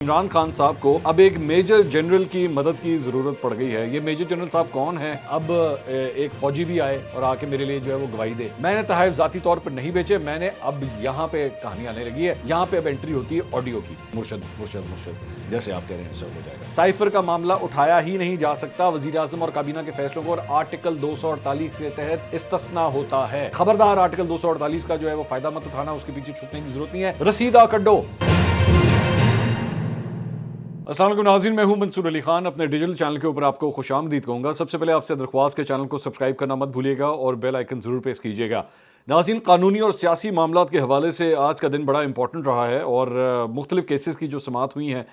इमरान खान साहब को अब एक मेजर जनरल की मदद की ज़रूरत पड़ गई है। ये मेजर जनरल साहब कौन है? अब एक फौजी भी आए और आके मेरे लिए जो है वो गवाही दे। मैंने तहफ़ ज़ाती तौर पर नहीं बेचे, मैंने अब यहाँ पे कहानी आने लगी है। यहाँ पे अब एंट्री होती है ऑडियो की। मुर्शद मुर्शद मुर्शद जैसे आप कह रहे हैं सब हो जाएगा। साइफर का मामला उठाया ही नहीं जा सकता। वज़ीर आज़म और काबीना के फैसलों को और आर्टिकल 248 के तहत इस्तिस्ना होता है। खबरदार, आर्टिकल 248 का जो है वो फायदा मत उठाना, उसके पीछे छुपने की जरूरत नहीं है। रसीदा कड्डो। अस्सलाम वालेकुम नाज़रीन, मैं हूं मंसूर अली खान। अपने डिजिटल चैनल के ऊपर आपको खुशामदीद कहूँगा। सबसे पहले आपसे दरख्वास्त के चैनल को सब्सक्राइब करना मत भूलिएगा और बेल आइकन ज़रूर प्रेस कीजिएगा। नाज़रीन, कानूनी और सियासी मामलों के हवाले से आज का दिन बड़ा इंपॉर्टेंट रहा है और मुख्तलिफ केसेस की जो समाअत हुई हैं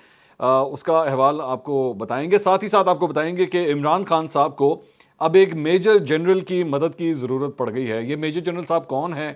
उसका अहवाल आपको बताएंगे। साथ ही साथ आपको बताएंगे कि इमरान खान साहब को अब एक मेजर जनरल की मदद की ज़रूरत पड़ गई है। ये मेजर जनरल साहब कौन है,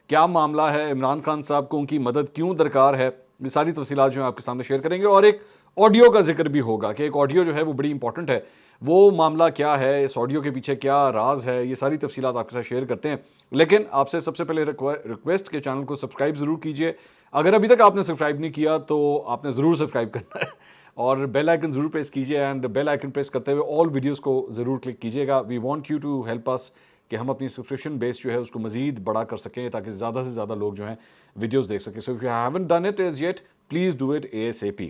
क्या मामला है, इमरान खान साहब को उनकी मदद क्यों दरकार है, ये सारी तफसीलात जो है आपके सामने शेयर करेंगे। और एक ऑडियो का जिक्र भी होगा कि एक ऑडियो जो है वो बड़ी इंपॉर्टेंट है, वो मामला क्या है, इस ऑडियो के पीछे क्या राज है, ये सारी तफसीलात आपके साथ शेयर करते हैं। लेकिन आपसे सबसे पहले रिक्वेस्ट के चैनल को सब्सक्राइब ज़रूर कीजिए। अगर अभी तक आपने सब्सक्राइब नहीं किया तो आपने ज़रूर सब्सक्राइब करना है और बेल आइकन ज़रूर प्रेस कीजिए। एंड बेल आइकन प्रेस करते हुए ऑल वीडियोज़ को ज़रूर क्लिक कीजिएगा। We want you to help us कि हम अपनी सब्सक्रिप्शन बेस जो है उसको मज़ीद बड़ा कर सकें ताकि ज़्यादा से ज़्यादा लोग जो हैं वीडियोज़ देख सकें। So if you haven't done it as yet, please do it ASAP।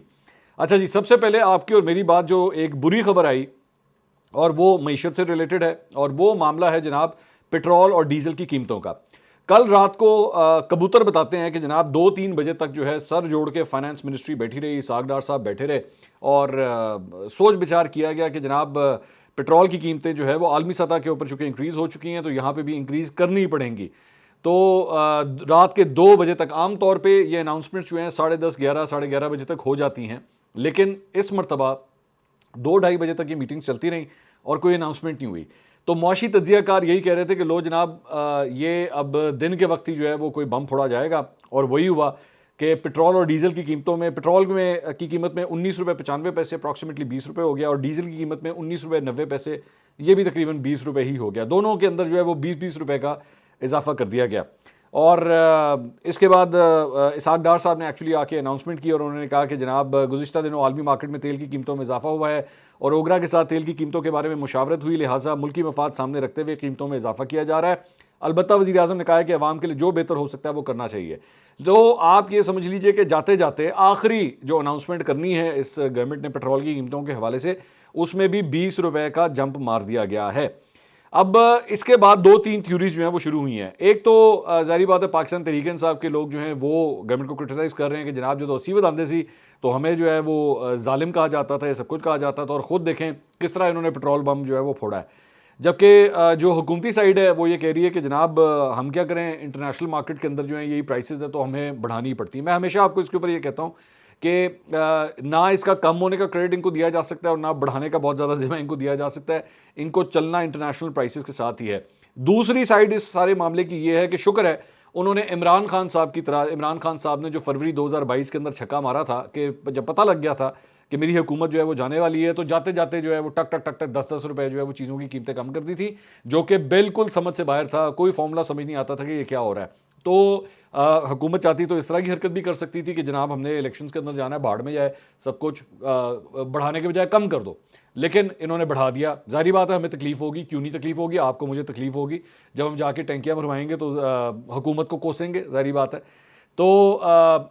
अच्छा जी, सबसे पहले आपकी और मेरी बात जो एक बुरी खबर आई और वो मईशत से रिलेटेड है और वो मामला है जनाब पेट्रोल और डीजल की कीमतों का। कल रात को कबूतर बताते हैं कि जनाब 2-3 बजे तक जो है सर जोड़ के फाइनेंस मिनिस्ट्री बैठी रही, इसहाक डार साहब बैठे रहे और सोच विचार किया गया कि जनाब पेट्रोल की कीमतें जो है वो आलमी सतह के ऊपर चूँकि इंक्रीज़ हो चुकी हैं तो यहाँ पे भी इंक्रीज़ करनी पड़ेंगी। तो रात के 2 बजे तक आमतौर पे ये अनाउंसमेंट जो हैं 10:30, 11, 11:30 बजे तक हो जाती हैं, लेकिन इस मरतबा 2-2:30 बजे तक ये मीटिंग्स चलती रहीं और कोई अनाउंसमेंट नहीं हुई। तो मुआशी तज्जियाकार यही कह रहे थे कि लो जनाब ये अब दिन के वक्त ही जो है वो कोई बम फोड़ा जाएगा और वही हुआ कि पेट्रोल और डीजल की कीमतों में, पेट्रोल में की कीमत में 19 रुपये 95 पैसे अप्रॉक्सीमेटली 20 रुपये हो गया और डीजल की कीमत में 19 रुपये 90 पैसे, ये भी तकरीबन 20 रुपये ही हो गया। दोनों के अंदर जो है वो 20-20 रुपये का इजाफा कर दिया गया। और इसके बाद इसहाक डार साहब ने एक्चुअली आके अनाउंसमेंट की और उन्होंने कहा कि जनाब गुज़िश्ता दिनों आलमी मार्केट में तेल की कीमतों में इजाफा हुआ है और ओगरा के साथ तेल की कीमतों के बारे में मुशावरत हुई, लिहाजा मुल्की मफाद सामने रखते हुए कीमतों में इजाफा किया जा रहा है। अलबत्ता वज़ीर आज़म ने कहा है कि अवाम के लिए जो बेहतर हो सकता है वो करना चाहिए। तो आप ये समझ लीजिए कि जाते जाते आखिरी जो अनाउंसमेंट करनी है इस गवर्नमेंट ने पेट्रोल की कीमतों के हवाले से, उसमें भी 20 रुपये का जंप मार दिया गया है। अब इसके बाद 2-3 थ्योरीज जो हैं वो शुरू हुई हैं। एक तो ज़ाहिर बात है पाकिस्तान तहरीक इंसाफ के लोग जो हैं वो गवर्नमेंट को क्रिटिसाइज़ कर रहे हैं कि जनाब जो तो 80 आंदे सी तो हमें जो है वो जालिम कहा जाता था, ये सब कुछ कहा जाता था और ख़ुद देखें किस तरह इन्होंने पेट्रोल बम जो है वो फोड़ा है। जबकि जो हुकूमती साइड है वो ये कह रही है कि जनाब हम क्या करें, इंटरनेशनल मार्केट के अंदर जो है यही प्राइसेस है तो हमें बढ़ानी ही पड़ती है। मैं हमेशा आपको इसके ऊपर ये कहता हूँ कि ना इसका कम होने का क्रेडिट इनको दिया जा सकता है और ना बढ़ाने का बहुत ज़्यादा जिम्मा इनको दिया जा सकता है। इनको चलना इंटरनेशनल प्राइसेस के साथ ही है। दूसरी साइड इस सारे मामले की ये है कि शुक्र है उन्होंने इमरान खान साहब की तरह, इमरान खान साहब ने जो फरवरी 2022 के अंदर छक्का मारा था कि जब पता लग गया था कि मेरी हुकूमत जो है वो जाने वाली है, तो जाते जाते जो है वो टक टक टक टक 10-10 रुपये जो है वो चीज़ों की कीमतें कम कर दी थी, जो कि बिल्कुल समझ से बाहर था। कोई फॉर्मूला समझ नहीं आता था कि ये क्या हो रहा है। तो हुकूमत चाहती तो इस तरह की हरकत भी कर सकती थी कि जनाब हमने इलेक्शंस के अंदर जाना है, बाढ़ में जाए, सब कुछ बढ़ाने के बजाय कम कर दो, लेकिन इन्होंने बढ़ा दिया। जाहिर बात है हमें तकलीफ होगी, क्यों नहीं तकलीफ होगी, आपको मुझे तकलीफ होगी। जब हम जाके टैंकियाँ भरवाएंगे तो हुकूमत को कोसेंगे, जाहिर बात है। तो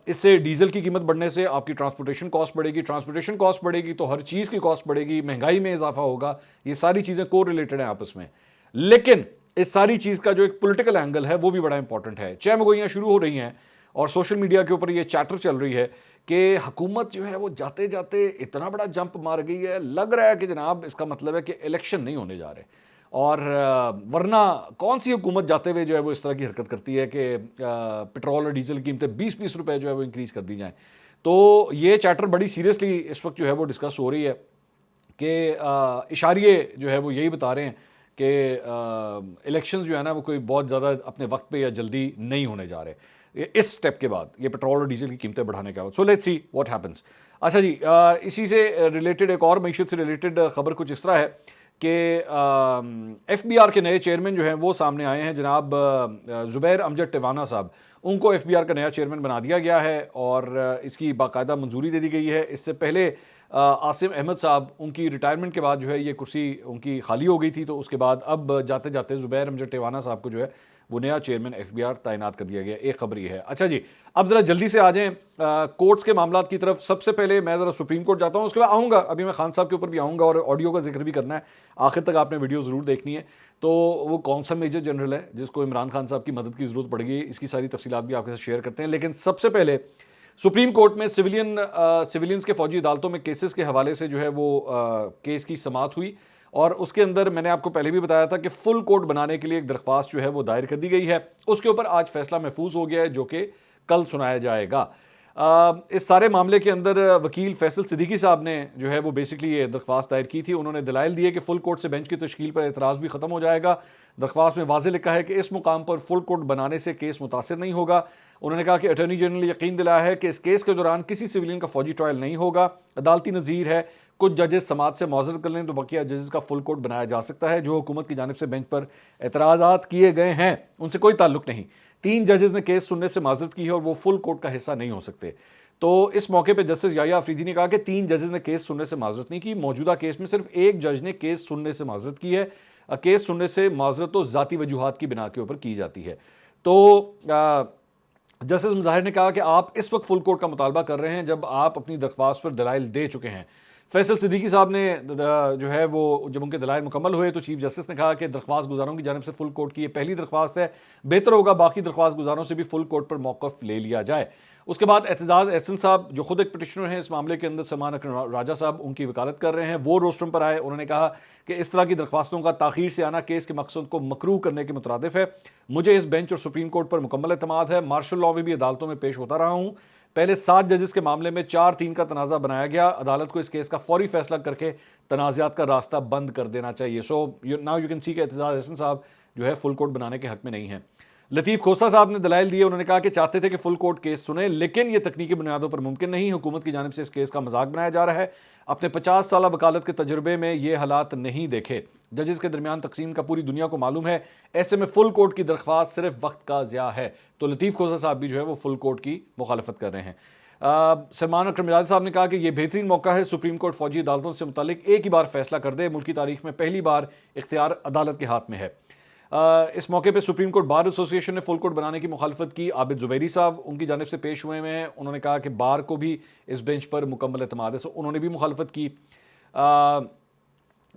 इससे डीजल की कीमत बढ़ने से आपकी ट्रांसपोर्टेशन कॉस्ट बढ़ेगी, ट्रांसपोर्टेशन कॉस्ट बढ़ेगी तो हर चीज़ की कॉस्ट बढ़ेगी, महंगाई में इजाफा होगा। ये सारी चीज़ें को रिलेटेड हैं आपस में। लेकिन इस सारी चीज़ का जो एक पॉलिटिकल एंगल है वो भी बड़ा इंपॉर्टेंट है। चहमगोइयाँ शुरू हो रही हैं और सोशल मीडिया के ऊपर ये चैटर चल रही है कि हुकूमत जो है वो जाते जाते इतना बड़ा जंप मार गई है, लग रहा है कि जनाब इसका मतलब है कि इलेक्शन नहीं होने जा रहे। और वरना कौन सी हुकूमत जाते हुए जो है वो इस तरह की हरकत करती है कि पेट्रोल और डीजल की कीमतें 20-20 रुपये जो है वो इंक्रीज़ कर दी जाएँ। तो ये चैटर बड़ी सीरियसली इस वक्त जो है वो डिस्कस हो रही है कि इशारे जो है वो यही बता रहे हैं कि इलेक्शंस जो है ना वो कोई बहुत ज़्यादा अपने वक्त पे या जल्दी नहीं होने जा रहे इस स्टेप के बाद, ये पेट्रोल और डीजल की कीमतें बढ़ाने के बाद। So let's see what happens. अच्छा जी, इसी से रिलेटेड एक और मईशत से रिलेटेड खबर कुछ इस तरह है कि FBR के नए चेयरमैन जो हैं वो सामने आए हैं, जनाब ज़ुबैर अमजद टिवाना साहब। उनको एफबीआर का नया चेयरमैन बना दिया गया है और इसकी बाकायदा मंजूरी दे दी गई है। इससे पहले आसिम अहमद साहब, उनकी रिटायरमेंट के बाद जो है ये कुर्सी उनकी खाली हो गई थी, तो उसके बाद अब जाते जाते ज़ुबैर अमजद टेवाना साहब को जो है वो नया चेयरमैन एफबीआर तैनात कर दिया गया। एक खबर ये है। अच्छा जी, अब ज़रा जल्दी से आ जाएं कोर्ट्स के मामलात की तरफ। सबसे पहले मैं ज़रा सुप्रीम कोर्ट जाता हूँ, उसके बाद आऊँगा, अभी मैं खान साहब के ऊपर भी आऊँगा और ऑडियो का जिक्र भी करना है। आखिर तक आपने वीडियो ज़रूर देखनी है। तो वो कौन सा मेजर जनरल है जिसको इमरान खान साहब की मदद की ज़रूरत पड़ेगी, इसकी सारी तफसीलात भी आपके साथ शेयर करते हैं। लेकिन सबसे पहले सुप्रीम कोर्ट में सिविलियंस के फौजी अदालतों में केसेस के हवाले से जो है वो केस की समाअत हुई और उसके अंदर मैंने आपको पहले भी बताया था कि फुल कोर्ट बनाने के लिए एक दरख्वास्त जो है वो दायर कर दी गई है। उसके ऊपर आज फैसला महफूज हो गया है जो कि कल सुनाया जाएगा। इस सारे मामले के अंदर वकील फैसल सिद्दीकी साहब ने जो है वो बेसिकली ये दरख्वास्त दायर की थी। उन्होंने दलाइल दिए कि फुल कोर्ट से बेंच की तश्कील पर एतराज़ भी ख़त्म हो जाएगा। दरख्वास्त में वाज़ेह लिखा है कि इस मुकाम पर फुल कोर्ट बनाने से केस मुतासिर नहीं होगा। उन्होंने कहा कि अटॉर्नी जनरल ने यकीन दिलाया है कि इस केस के दौरान किसी सिविलियन का फौजी ट्रायल नहीं होगा। अदालती नज़ीर है कुछ जजेस समात से मौजूद कर लें तो बकिया जजेस का फुल कोर्ट बनाया जा सकता है। जो हुकूमत की जानिब से बेंच पर एतराज़ात किए गए हैं उनसे कोई ताल्लुक नहीं। 3 जजेस ने केस सुनने से माजरत की है और वो फुल कोर्ट का हिस्सा नहीं हो सकते। तो इस मौके पर जस्टिस याहिया अफरीदी ने कहा कि 3 जजेस ने केस सुनने से माजरत नहीं की। मौजूदा केस में सिर्फ एक जज ने केस सुनने से माजरत की है। केस सुनने से माजरत तो ज़ाती वजूहात की बिना के ऊपर की जाती है। तो जस्टिस मुजाहिर ने कहा कि आप इस वक्त फुल कोर्ट का मुतालबा कर रहे हैं जब आप अपनी दरख्वास्त पर दलाइल दे चुके हैं। फैसल सिद्दीकी साहब ने जो है वो जब उनके दलाइल मुकम्मल हुए तो चीफ जस्टिस ने कहा कि दरख्वास्त गुजारों की जानिब से फुल कोर्ट की ये पहली दरख्वास्त है, बेहतर होगा बाकी दरख्वास्त गुजारों से भी फुल कोर्ट पर मौक़िफ़ ले लिया जाए। उसके बाद एतजाज़ एहसन साहब जो खुद एक पिटिशनर हैं इस मामले के अंदर, समान अकरम राजा साहब उनकी वकालत कर रहे हैं, वो रोस्ट्रम पर आए। उन्होंने कहा कि इस तरह की दरख्वास्तों का ताख़ीर से आना केस के मकसद को मकरूह करने के मुतरादिफ है। मुझे इस बेंच और सुप्रीम कोर्ट पर मुकम्मल एतमाद है। मार्शल लॉ में भी अदालतों में पेश होता रहा हूँ। पहले 7 जजेस के मामले में 4-3 का तनाज़ा बनाया गया। अदालत को इस केस का फौरी फैसला करके तनाज़ात का रास्ता बंद कर देना चाहिए। So now you can see कि एतजाज़ एहसन साहब जो है फुल कोर्ट बनाने के हक में नहीं है। लतीफ़ खोसा साहब ने दलाइल दिए। उन्होंने कहा कि चाहते थे कि फुल कोर्ट केस सुने लेकिन यह तकनीकी बुनियादों पर मुमकिन नहीं। हुकूमत की जानिब से इस केस का मजाक बनाया जा रहा है। अपने 50 साल वकालत के तजुर्बे में ये हालात नहीं देखे। जजेस के दरमियान तकसीम का पूरी दुनिया को मालूम है। ऐसे में फुल कोर्ट की दरख्वास्त सिर्फ वक्त का ज़िया है। तो लतीफ़ खोसा साहब भी जो है वो फुल कोर्ट की मुखालफत कर रहे हैं। सलमान अकरम मिजाज साहब ने कहा कि यह बेहतरीन मौका है सुप्रीम कोर्ट फौजी अदालतों से मुतालिक एक ही बार फैसला कर दे। मुल्क की तारीख में पहली बार इख्तियार अदालत के हाथ में है। इस मौके पर सुप्रीम कोर्ट बार एसोसिएशन ने फुल कोर्ट बनाने की मुखालफत की। आबिद जुबैरी साहब उनकी जानिब से पेश हुए हैं। उन्होंने कहा कि बार को भी इस बेंच पर मुकम्मल एतमाद है, सो उन्होंने भी मुखालफत की।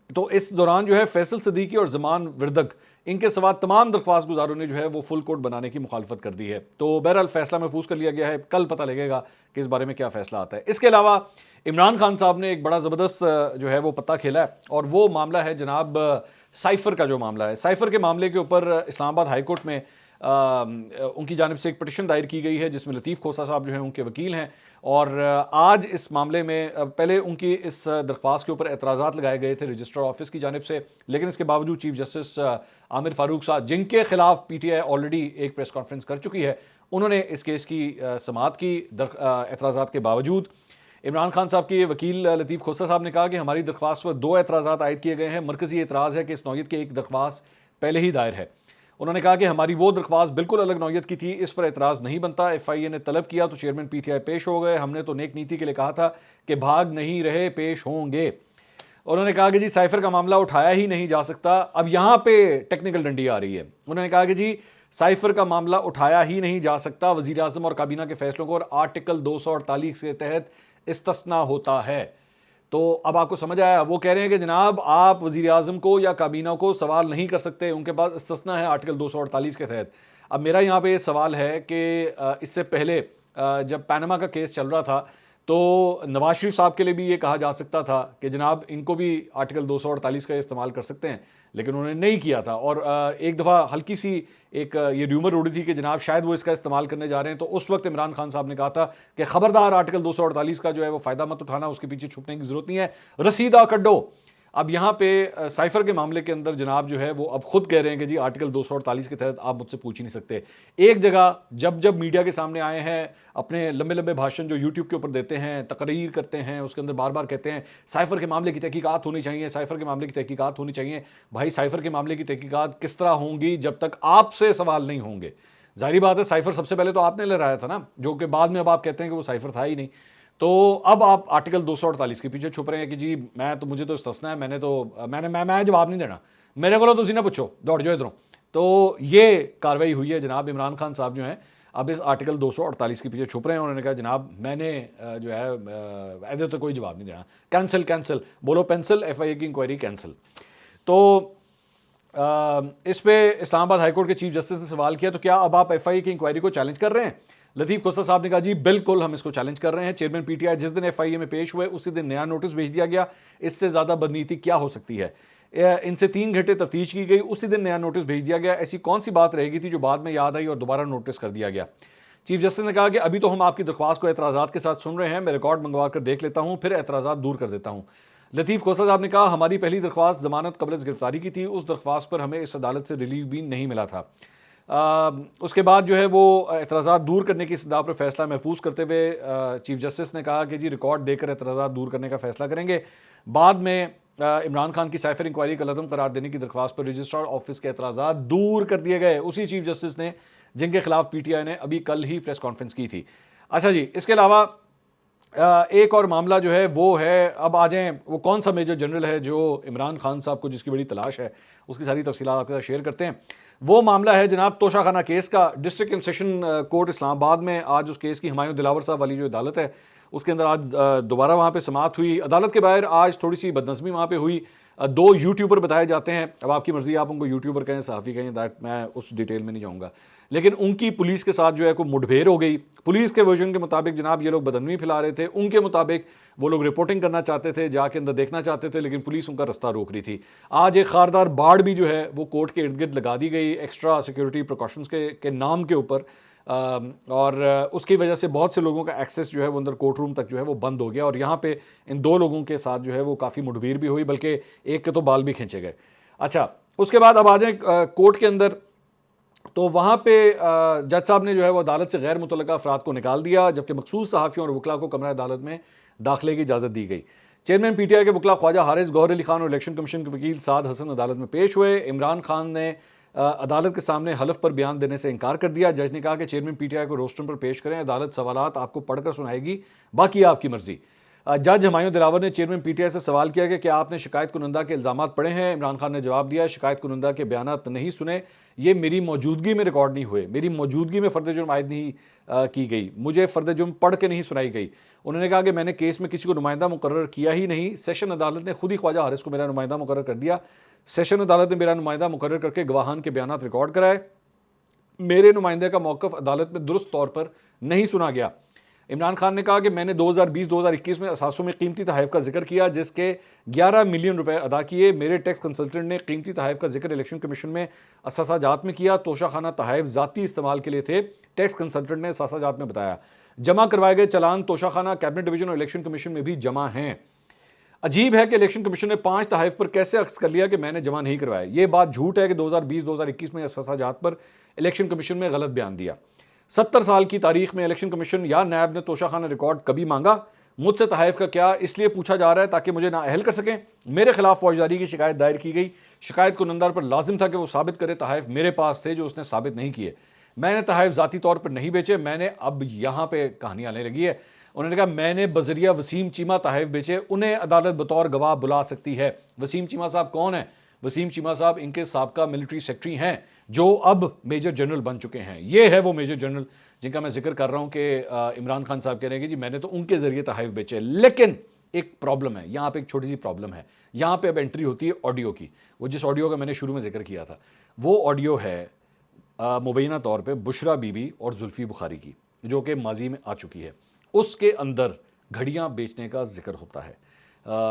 तो इस दौरान जो है फैसल सिद्दीकी और जमान विरदक इनके सवा तमाम दरख्वास्त गुजारों ने जो है वो फुल कोर्ट बनाने की मुखालफत कर दी है। तो बहरहाल फैसला महफूज कर लिया गया है। कल पता लगेगा कि इस बारे में क्या फैसला आता है। इसके अलावा इमरान खान साहब ने एक बड़ा ज़बरदस्त जो है वो पत्ता खेला है और वो मामला है जनाब साइफ़र का। जो मामला है साइफ़र के मामले के ऊपर इस्लामाबाद हाई कोर्ट में उनकी जानिब से एक पिटिशन दायर की गई है जिसमें लतीफ़ खोसा साहब जो हैं उनके वकील हैं। और आज इस मामले में पहले उनकी इस दरख्वास्त के ऊपर एतराज़ात लगाए गए थे रजिस्ट्रार ऑफिस की जानिब से, लेकिन इसके बावजूद चीफ जस्टिस आमिर फारूक साहब जिनके खिलाफ पीटीआई ऑलरेडी एक प्रेस कॉन्फ्रेंस कर चुकी है, उन्होंने इस केस की समाअत की एतराज़ात के बावजूद। इमरान खान साहब के वकील लतीफ़ खोसा साहब ने कहा कि हमारी दरख्वास्त पर 2 एतराज़ात आयद किए गए हैं। मरकज़ी एतराज़ है कि इस नौयत की एक दरख्वास्त पहले ही दायर है। उन्होंने कहा कि हमारी वो दरख्वास्त बिल्कुल अलग नौयत की थी, इस पर एतराज़ नहीं बनता। FIA ने तलब किया तो चेयरमैन PTI पेश हो गए। हमने तो नेक नीति के लिए कहा था कि भाग नहीं रहे, पेश होंगे। उन्होंने कहा कि जी साइफ़र का मामला उठाया ही नहीं जा सकता। अब यहाँ पे टेक्निकल डंडी आ रही है। उन्होंने कहा कि जी साइफ़र का मामला उठाया ही नहीं जा सकता, वज़ीर आज़म और काबीना के फैसलों को और आर्टिकल 248 के तहत इस्तिस्ना होता है। तो अब आपको समझ आया। वो कह रहे हैं कि जनाब आप वज़ीर आज़म को या काबीना को सवाल नहीं कर सकते, उनके पास इस्तिस्ना है आर्टिकल 248 के तहत। अब मेरा यहाँ पे सवाल है कि इससे पहले जब पैनमा का केस चल रहा था तो नवाज शरीफ साहब के लिए भी ये कहा जा सकता था कि जनाब इनको भी आर्टिकल 248 का इस्तेमाल कर सकते हैं, लेकिन उन्होंने नहीं किया था। और एक दफ़ा हल्की सी एक ये र्यूमर उड़ी थी कि जनाब शायद वो इसका इस्तेमाल करने जा रहे हैं, तो उस वक्त इमरान खान साहब ने कहा था कि खबरदार आर्टिकल 248 का जो है वो फ़ायदा मत उठाना, उसके पीछे छुपने की ज़रूरत नहीं है, रसीदा कड्डो। अब यहाँ पे साइफ़र के मामले के अंदर जनाब जो है वो अब खुद कह रहे हैं कि जी आर्टिकल 248 के तहत आप मुझसे पूछ ही नहीं सकते। एक जगह जब जब मीडिया के सामने आए हैं, अपने लंबे लंबे भाषण जो यूट्यूब के ऊपर देते हैं, तकरीर करते हैं, उसके अंदर बार बार कहते हैं साइफ़र के मामले की तहकीकात होनी चाहिए, साइफ़र के मामले की तहकीकात होनी चाहिए। भाई साइफ़र के मामले की तहकीकात किस तरह होंगी जब तक आपसे सवाल नहीं होंगे। जाहिर बात है साइफर सबसे पहले तो आपने लहराया था ना, जो कि बाद में अब आप कहते हैं कि वो साइफर था ही नहीं। तो अब आप आर्टिकल 248 के पीछे छुप रहे हैं कि जी मुझे तो इस्तेस्ना है, मैं जवाब नहीं देना, मेरे को तुसी ना पूछो, दौड़ जाओ इधरों। तो ये कार्रवाई हुई है। जनाब इमरान खान साहब जो हैं अब इस आर्टिकल 248 के पीछे छुप रहे हैं। उन्होंने कहा जनाब मैंने जो है ऐसे तो कोई जवाब नहीं देना, कैंसिल बोलो पेंसिल, FIA की इंक्वायरी कैंसिल। तो इस पे इस्लामाबाद हाईकोर्ट के चीफ जस्टिस ने सवाल किया, तो क्या अब आप FIA की इंक्वायरी को चैलेंज कर रहे हैं? लतीफ़ खोसा साहब ने कहा जी बिल्कुल हम इसको चैलेंज कर रहे हैं। चेयरमैन PTI जिस दिन FIA में पेश हुए उसी दिन नया नोटिस भेज दिया गया, इससे ज़्यादा बदनीति क्या हो सकती है? इनसे 3 घंटे तफ्तीश की गई, उसी दिन नया नोटिस भेज दिया गया। ऐसी कौन सी बात रहेगी थी जो बाद में याद आई और दोबारा नोटिस कर दिया गया? चीफ जस्टिस ने कहा कि अभी तो हम आपकी दरख्वास्त को एतराज़ात के साथ सुन रहे हैं, मैं रिकॉर्ड मंगवा कर देख लेता हूँ, फिर एतराज़ात दूर कर देता हूँ। लतीफ़ खोसा साहब ने कहा हमारी पहली दरख्वास्त जमानत कबल गिरफ्तारी की थी, उस दरख्वास्त पर हमें इस अदालत से रिलीफ भी नहीं मिला था। उसके बाद जो है वो एतराज़ात दूर करने की सदा पर फैसला महफूज करते हुए चीफ जस्टिस ने कहा कि जी रिकॉर्ड देकर एतराज़ात दूर करने का फैसला करेंगे। बाद में इमरान खान की साइफर इंक्वायरी का लज़म करार देने की दरख्वास्त पर रजिस्ट्रार ऑफिस के एतराज़ात दूर कर दिए गए, उसी चीफ जस्टिस ने जिनके खिलाफ PTI ने अभी कल ही प्रेस कॉन्फ्रेंस की थी। अच्छा जी, इसके अलावा एक और मामला जो है वो है, अब आ जाएं वो कौन सा मेजर जनरल है जो इमरान खान साहब को जिसकी बड़ी तलाश है, उसकी सारी तफसीलात आपके साथ शेयर करते हैं। वो मामला है जनाब तोशाखाना केस का। District and session court Islamabad में आज उस केस की हुमायूं दिलावर साहब वाली जो अदालत है उसके अंदर आज दोबारा वहाँ पे समाअत हुई। अदालत के बाहर आज थोड़ी सी बदनज़मी वहाँ पे हुई। 2 यूट्यूबर बताए जाते हैं, अब आपकी मर्जी, आप उनको यूट्यूबर कहें, सहाफ़ी कहें, दैट मैं उस डिटेल में नहीं जाऊँगा। लेकिन उनकी पुलिस के साथ जो है कोई मुठभेड़ हो गई। पुलिस के वर्जन के मुताबिक जनाब ये लोग बदनमी फैला रहे थे, उनके मुताबिक वो लोग रिपोर्टिंग करना चाहते थे, जाके अंदर देखना चाहते थे, लेकिन पुलिस उनका रास्ता रोक रही थी। आज एक खारदार बाड़ भी जो है वो कोर्ट के इर्द गिर्द लगा दी गई एक्स्ट्रा सिक्योरिटी प्रिकॉशंस के नाम के ऊपर, और उसकी वजह से बहुत से लोगों का एक्सेस जो है वो अंदर कोर्ट रूम तक जो है वो बंद हो गया। और यहाँ पे इन 2 लोगों के साथ जो है वो काफ़ी मुठभेड़ भी हुई, बल्कि एक के तो बाल भी खींचे गए। अच्छा, उसके बाद अब आ जाए कोर्ट के अंदर, तो वहाँ पे जज साहब ने जो है वो अदालत से गैर मुतल्लका अफराद को निकाल दिया, जबकि मखसूस सहाफ़ियों और वकला को कमरा अदालत में दाखिले की इजाज़त दी गई। चेयरमैन PTI के वकला ख्वाजा हारिस, गौहर अली खान और इलेक्शन कमीशन के वकील साद हसन अदालत में पेश हुए। इमरान खान ने अदालत के सामने हलफ पर बयान देने से इनकार कर दिया। जज ने कहा कि चेयरमैन PTI को रोस्टर पर पेश करें, अदालत सवालात आपको पढ़कर सुनाएगी, बाकी आपकी मर्जी। जज हुमायूं दिलावर ने चेयरमैन PTI से सवाल किया कि क्या आपने शिकायत कुनंदा के इल्ज़ामात पढ़े हैं? इमरान खान ने जवाब दिया शिकायत कुनंदा के बयानात नहीं सुने, ये मेरी मौजूदगी में रिकॉर्ड नहीं हुए, मेरी मौजूदगी में फ़र्द जुर्म आयद नहीं की गई, मुझे फ़र्द जुर्म पढ़ के नहीं सुनाई गई। उन्होंने कहा कि मैंने केस में किसी को नुमाइंदा मुकर्रर किया ही नहीं, सेशन अदालत ने खुद ही ख्वाजा हारिस को मेरा नुमाइंदा मुकर्रर कर दिया। सेशन अदालत ने मेरा नुमाइंदा मुकर्रर करके गवाहान के बयानात रिकॉर्ड कराए, मेरे नुमाइंदे का मौक़िफ़ अदालत में दुरुस्त तौर पर नहीं सुना गया। इमरान खान ने कहा कि मैंने 2020-2021 में असासों में कीमती तहफ़ का जिक्र किया, जिसके 11 मिलियन रुपए अदा किए। मेरे टैक्स कंसल्टेंट ने कीमती तहफ़ का जिक्र इलेक्शन कमीशन में असासाजात में किया। तोशाखाना तहफ़ ज़ाती इस्तेमाल के लिए थे, टैक्स कंसल्टेंट ने असासाजात में बताया। जमा करवाए गए चलान तोशाखाना, कैबिनेट डिवीजन और इलेक्शन कमीशन में भी जमा हैं। अजीब है कि इलेक्शन कमीशन ने 5 तहफ़ पर कैसे अक्स कर लिया कि मैंने जमा नहीं करवाया। ये बात झूठ है कि 2020-2021 में असासाजात पर इलेक्शन कमीशन में गलत बयान दिया। 70 साल की तारीख में इलेक्शन कमीशन या नैब ने तोशाखाना रिकॉर्ड कभी मांगा? मुझसे तहफ़ का क्या इसलिए पूछा जा रहा है ताकि मुझे नाअहल कर सकें? मेरे खिलाफ फौजदारी की शिकायत दायर की गई। शिकायत कुनंदा पर लाजिम था कि वो साबित करे तहफ़ मेरे पास थे, जो उसने साबित नहीं किए। मैंने तहफ़ ज़ाती तौर पर नहीं बेचे, मैंने, अब यहाँ पे कहानी आने लगी है। उन्होंने कहा मैंने बजरिया वसीम चीमा तहफ़ बेचे, उन्हें अदालत बतौर गवाह बुला सकती है। वसीम चीमा साहब कौन है? वसीम चीमा साहब इनके साबका मिलिट्री सेक्रेटरी हैं, जो अब मेजर जनरल बन चुके हैं। ये है वो मेजर जनरल जिनका मैं जिक्र कर रहा हूँ कि इमरान खान साहब कह रहे हैं कि जी मैंने तो उनके ज़रिए तहफ़ बेचे। लेकिन एक प्रॉब्लम है, यहाँ पे एक छोटी सी प्रॉब्लम है। यहाँ पे अब एंट्री होती है ऑडियो की। वो जिस ऑडियो का मैंने शुरू में जिक्र किया था, वो ऑडियो है मुबैना तौर पे बुशरा बीबी और जुल्फ़ी बुखारी की, जो कि माजी में आ चुकी है। उसके अंदर घड़ियाँ बेचने का जिक्र होता है।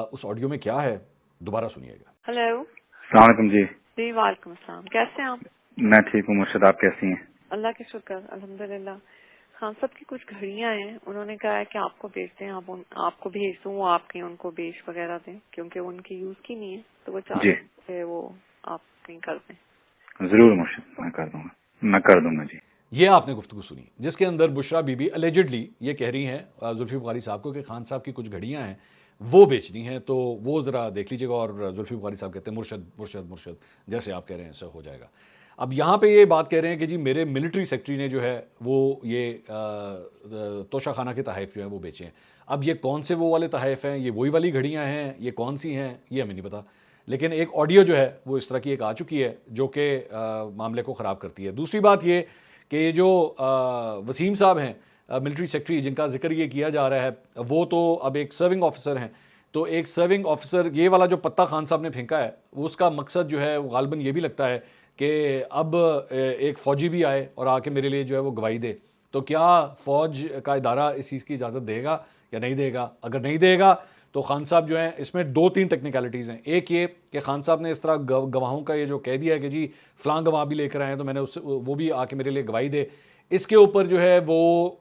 उस ऑडियो में क्या है, दोबारा सुनिएगा। हेलो, अस्सलाम वालेकुम जी। जी वालेकुम अस्सलाम। कैसे हैं आप? मैं ठीक हूँ मुर्शद, आप कैसी हैं? अल्लाह के शुक्र, अल्हम्दुलिल्लाह। खान साहब की कुछ घड़ियां हैं, उन्होंने कहा है कि आपको बेच दें, आपको भेज दूं, वो आपके उनको बेच वगैरह दें, क्योंकि वो उनकी यूज की नहीं है, तो वो चाहते हैं कि वो आप कहीं कर दें। जरूर मुर्शद, मैं कर दूंगा जी। ये आपने गुफ्तगू सुनी जिसके अंदर बुशरा बीबी अलेजिडली ये कह रही हैं जुल्फ़ी बुखारी साहब को कि खान साहब की कुछ घड़ियां हैं वो बेचनी हैं, तो वो ज़रा देख लीजिएगा। और जुल्फ़ी बुखारी साहब कहते हैं मुर्शद मुर्शद मुर्शद, जैसे आप कह रहे हैं ऐसा हो जाएगा। अब यहाँ पे ये बात कह रहे हैं कि जी मेरे मिलिट्री सेक्रेटरी ने जो है वो ये तोशाखाना के तहफ़ जो है वो बेचे हैं। अब ये कौन से वो वाले तहफ़ हैं, ये वही वाली घड़ियाँ हैं, ये कौन सी हैं, ये हमें नहीं पता। लेकिन एक ऑडियो जो है वो इस तरह की एक आ चुकी है जो कि मामले को ख़राब करती है। दूसरी बात ये कि जो वसीम साहब हैं मिलिट्री सेक्रेटरी, जिनका जिक्र ये किया जा रहा है, वो तो अब एक सर्विंग ऑफिसर हैं। तो एक सर्विंग ऑफिसर, ये वाला जो पत्ता खान साहब ने फेंका है, वो उसका मकसद जो है वो गालबन ये भी लगता है कि अब एक फ़ौजी भी आए और आके मेरे लिए जो है वो गवाही दे। तो क्या फ़ौज का इदारा इस चीज़ की इजाज़त देगा या नहीं देगा? अगर नहीं देगा तो खान साहब जो हैं, इसमें 2-3 टेक्निकलिटीज़ हैं। एक ये कि खान साहब ने इस तरह गवाहों का ये जो कह दिया है कि जी फ़लाँ गवाह भी लेकर आए हैं तो मैंने उससे वो भी आके मेरे लिए गवाही दे, इसके ऊपर जो है वो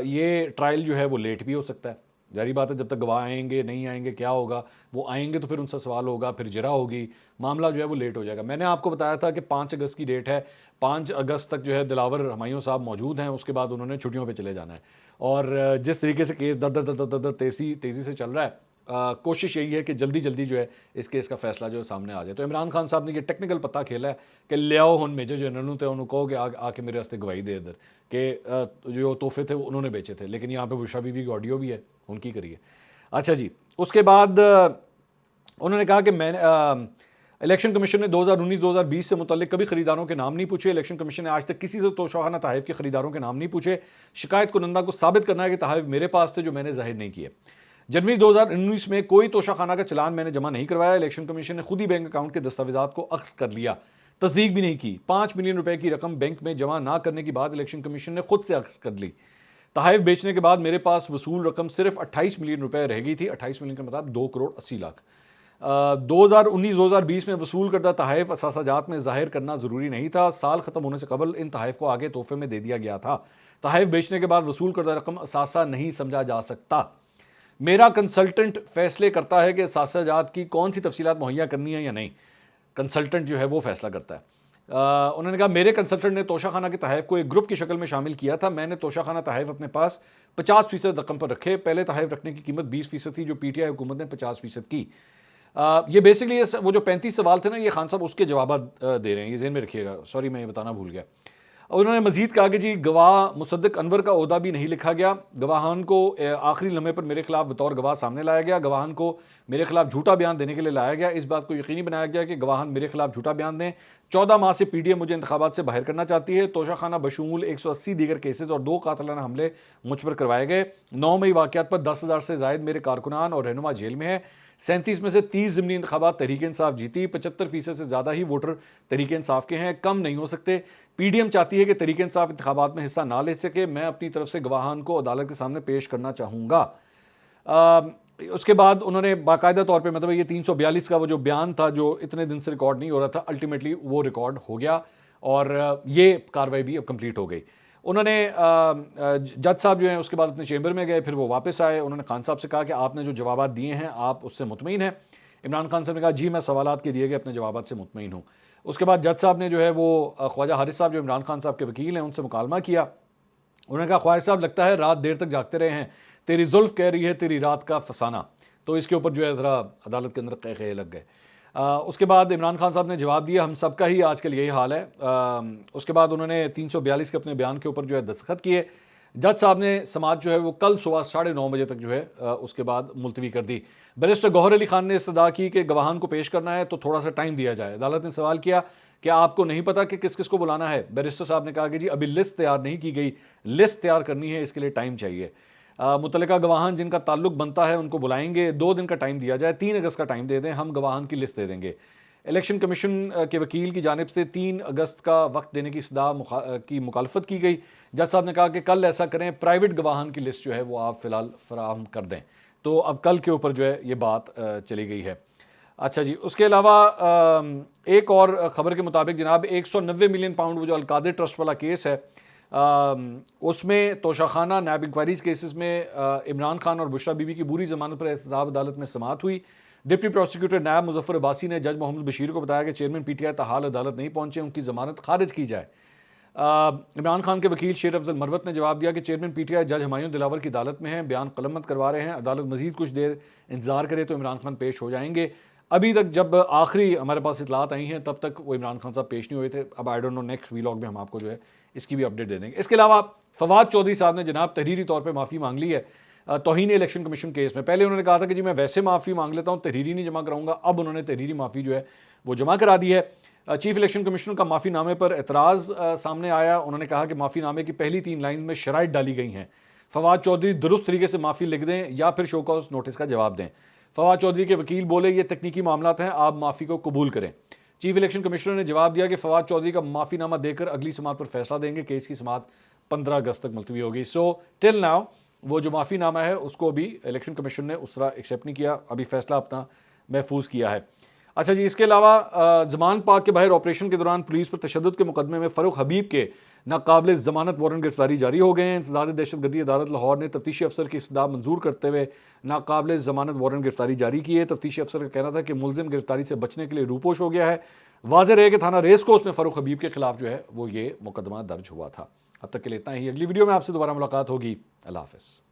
ये ट्रायल जो है वो लेट भी हो सकता है। जारी बात है, जब तक गवाह आएंगे नहीं आएंगे क्या होगा, वो आएंगे तो फिर उनसे सवाल होगा, फिर जरा होगी, मामला जो है वो लेट हो जाएगा। मैंने आपको बताया था कि 5 अगस्त की डेट है, 5 अगस्त तक जो है दिलावर हुमायूं साहब मौजूद हैं, उसके बाद उन्होंने छुट्टियों पे चले जाना है। और जिस तरीके से केस दर दर दर दर तेज़ी से चल रहा है, कोशिश यही है कि जल्दी जल्दी जो है इस केस का फैसला जो है सामने आ जाए। तो इमरान खान साहब ने ये टेक्निकल पता खेला है कि लियाओ हुन मेजर जनरल थे, उन्होंने कहो कि आके मेरे वास्ते गवाही दे इधर कि जो तोहफे थे उन्होंने बेचे थे। लेकिन यहाँ पे बुशरा बीबी की ऑडियो भी है, उनकी करिए। अच्छा जी, उसके बाद उन्होंने कहा कि मैंने इलेक्शन कमीशन ने 2019-2020 से मुतल्लिक कभी खरीदारों के नाम नहीं पूछे। इलेक्शन कमीशन ने आज तक किसी से तोशाखाना तहफ़ के खरीदारों के नाम नहीं पूछे। शिकायत कुनंदा को साबित करना है कि तहफ़ मेरे पास थे जो मैंने जाहिर नहीं किए। जनवरी 2019 में कोई तोशाखाना का चलान मैंने जमा नहीं करवाया। इलेक्शन कमीशन ने खुद ही बैंक अकाउंट के दस्तावेजात को अक्स कर लिया, तस्दीक भी नहीं की। 5 मिलियन रुपए की रकम बैंक में जमा ना करने के बाद इलेक्शन कमीशन ने खुद से अक्स कर ली। तहफ़ बेचने के बाद मेरे पास वसूल रकम सिर्फ 28 मिलियन रुपए रह गई थी। 28 मिलियन का मतलब 2 करोड़ 80 लाख। 2019-2020 में वसूल करदा तहफ़ असासाजात में जाहिर करना ज़रूरी नहीं था। साल ख़त्म होने से कबल इन तहफ़ को आगे तोहफे में दे दिया गया था। तहफ़ बेचने के बाद वसूल करदा रकम असासा नहीं समझा जा सकता। मेरा कंसल्टेंट फैसले करता है कि असासाजात की कौन सी तफसीलात मुहैया करनी है या नहीं। कंसल्टेंट जो है वो फैसला करता है। उन्होंने कहा मेरे कंसल्टेंट ने तोशाखाना के तहफ़ को एक ग्रुप की शक्ल में शामिल किया था। मैंने तोशाखाना तहफ़ अपने पास 50% रकम पर रखे। पहले तहफ़ रखने की कीमत 20% थी जो PTI हुकूमत ने 50% की। ये बेसिकली वो जो 35 सवाल थे ना, ये खान साहब उसके जवाब दे रहे हैं, ये ज़हन में रखिएगा। सॉरी मैं ये बताना भूल गया। और उन्होंने मजीद कहा कि जी गवाह मुसद्दिक अनवर का ओहदा भी नहीं लिखा गया। गवाहान को आखिरी लम्हे पर मेरे खिलाफ बतौर गवाह सामने लाया गया। गवाहान को मेरे खिलाफ झूठा बयान देने के लिए लाया गया। इस बात को यकीनी बनाया गया कि गवाहान मेरे खिलाफ झूठा बयान दें। 14 माह से PDM मुझे इंतखाबात से बाहर करना चाहती है। तोशाखाना बशमूल 180 दीगर केसेज और 2 कातलाना हमले मुझ पर करवाए गए। 9 मई वाक़यात पर 10,000 से ज़ायद मेरे कारकुनान और रहनुमा जेल में है। 37 में से 30 ज़िमनी इंतखाबात तहरीक इंसाफ जीती। 75% से ज़्यादा ही वोटर तहरीक इंसाफ के हैं, कम नहीं हो सकते। PDM चाहती है कि तहरीक इंसाफ इंतखाबात में हिस्सा ना ले सके। मैं अपनी तरफ से गवाहान को अदालत के सामने पेश करना चाहूँगा। उसके बाद उन्होंने बाकायदा तौर पे, मतलब ये 342 का वो जो बयान था जो इतने दिन से रिकॉर्ड नहीं हो रहा था, अल्टीमेटली वो रिकॉर्ड हो गया और ये कार्रवाई भी अब कंप्लीट हो गई। उन्होंने जज साहब जो हैं उसके बाद अपने चेंबर में गए, फिर वो वापस आए। उन्होंने खान साहब से कहा कि आपने जो जवाबात दिए हैं आप उससे मुतमईन हैं। इमरान खान साहब ने कहा जी मैं सवालात के दिए गए अपने जवाबात से मुतमईन हूँ। उसके बाद जज साहब ने जो है वो ख्वाजा हारिस साहब जो इमरान खान साहब के वकील हैं उनसे मुकालमा किया। उन्होंने कहा ख्वाजा साहब लगता है रात देर तक जागते रहे हैं, तेरी जुल्फ कह रही है तेरी रात का फसाना। तो इसके ऊपर जो है ज़रा अदालत के अंदर कह लग गए। उसके बाद इमरान खान साहब ने जवाब दिया हम सबका ही आजकल यही हाल है। उसके बाद उन्होंने 342 के अपने बयान के ऊपर जो है दस्तखत किए। जज साहब ने समाअत जो है वो कल सुबह 9:30 बजे तक जो है उसके बाद मुलतवी कर दी। बैरिस्टर गौहर अली खान ने इस्तदा की कि गवाहान को पेश करना है तो थोड़ा सा टाइम दिया जाए। अदालत ने सवाल किया कि आपको नहीं पता कि किस किस को बुलाना है। बैरिस्टर साहब ने कहा कि जी अभी लिस्ट तैयार नहीं की गई, लिस्ट तैयार करनी है, इसके लिए टाइम चाहिए। मुतल्लिका गवाहान जिनका ताल्लुक बनता है उनको बुलाएंगे, 2 दिन का टाइम दिया जाए, 3 अगस्त का टाइम दे दें, हम गवाहान की लिस्ट दे देंगे। इलेक्शन कमीशन के वकील की जानिब से 3 अगस्त का वक्त देने की सदा की मुखालफत की गई। जज साहब ने कहा कि कल ऐसा करें, प्राइवेट गवाहान की लिस्ट जो है वो आप फ़िलहाल फराहम कर दें। तो अब कल के ऊपर जो है ये बात चली गई है। अच्छा जी, उसके अलावा एक और ख़बर के मुताबिक जनाब 190 मिलियन पाउंड वो जो अलकादिर ट्रस्ट वाला केस है, उसमें तोशाखाना नैब इंक्वायरीज केसेस में इमरान खान और बुशरा बीबी की बुरी जमानत पर एहतसाब अदालत में समाअत हुई। डिप्टी प्रोसिक्यूटर नैब मुजफ्फर अब्बासी ने जज मोहम्मद बशीर को बताया कि चेयरमैन PTI ताहाल अदालत नहीं पहुंचे, उनकी जमानत खारिज की जाए। इमरान खान के वकील शेर अफजल मरवत ने जवाब दिया कि चेयरमैन PTI जज हुमायूं दिलावर की अदालत में हैं, बयान कलमत करवा रहे हैं, अदालत मजीद कुछ देर इंतजार करे तो इमरान खान पेश हो जाएंगे। अभी तक जब आखिरी हमारे पास इतलात आई हैं तब तक वो इमरान खान साहब पेश नहीं हुए थे। अब I don't know next vlog में हम आपको जो है इसकी भी अपडेट दे देंगे। इसके अलावा फवाद चौधरी साहब ने जनाब तहरीरी तौर पर माफ़ी मांग ली है तौहीन इलेक्शन कमीशन केस में। पहले उन्होंने कहा था कि जी मैं वैसे माफ़ी मांग लेता हूँ, तहरीरी नहीं जमा कराऊंगा। अब उन्होंने तहरीरी माफ़ी जो है वो जमा करा दी है। चीफ इलेक्शन कमिश्नर का माफ़ीनामे पर एतराज़ सामने आया। उन्होंने कहा कि माफ़ीनामे की पहली 3 लाइन में शराइत डाली गई हैं। फवाद चौधरी दुरुस्त तरीके से माफ़ी लिख दें या फिर शो कॉज नोटिस का जवाब दें। फवाद चौधरी के वकील बोले ये तकनीकी मामलात हैं, आप माफ़ी को कबूल करें। चीफ इलेक्शन कमिश्नर ने जवाब दिया कि फवाद चौधरी का माफ़ीनामा देकर अगली समात पर फैसला देंगे। केस की समात 15 अगस्त तक मुलतवी होगी। सो टिल नाउ वो जो माफ़ीनामा है उसको अभी इलेक्शन कमीशन ने उस तरह एक्सेप्ट नहीं किया, अभी फैसला अपना महफूज किया है। अच्छा जी, इसके अलावा जमान पार्क के बाहर ऑपरेशन के दौरान पुलिस पर तशद्दुद के मुकदमे में फ़ारूक हबीब के नाकाबिल ज़मानत वारंट गिरफ्तारी जारी हो गए हैं। इंसदाद दहशतगर्दी अदालत लाहौर ने तफ्तीशी अफसर की इस्तदा मंजूर करते हुए नाकाबिल ज़मानत वारंट गिरफ्तारी जारी की है। तफ्तीशी अफसर का कहना था कि मुलजिम गिरफ्तारी से बचने के लिए रूपोश हो गया है। वाज़ेह रहे कि थाना रेस कोर्स में फ़ारूक हबीब के खिलाफ जो है वो ये मुकदमा दर्ज हुआ था। अब तक के लिए इतना ही। अगली वीडियो में आपसे दोबारा मुलाकात होगी। अल्लाह हाफ़िज़।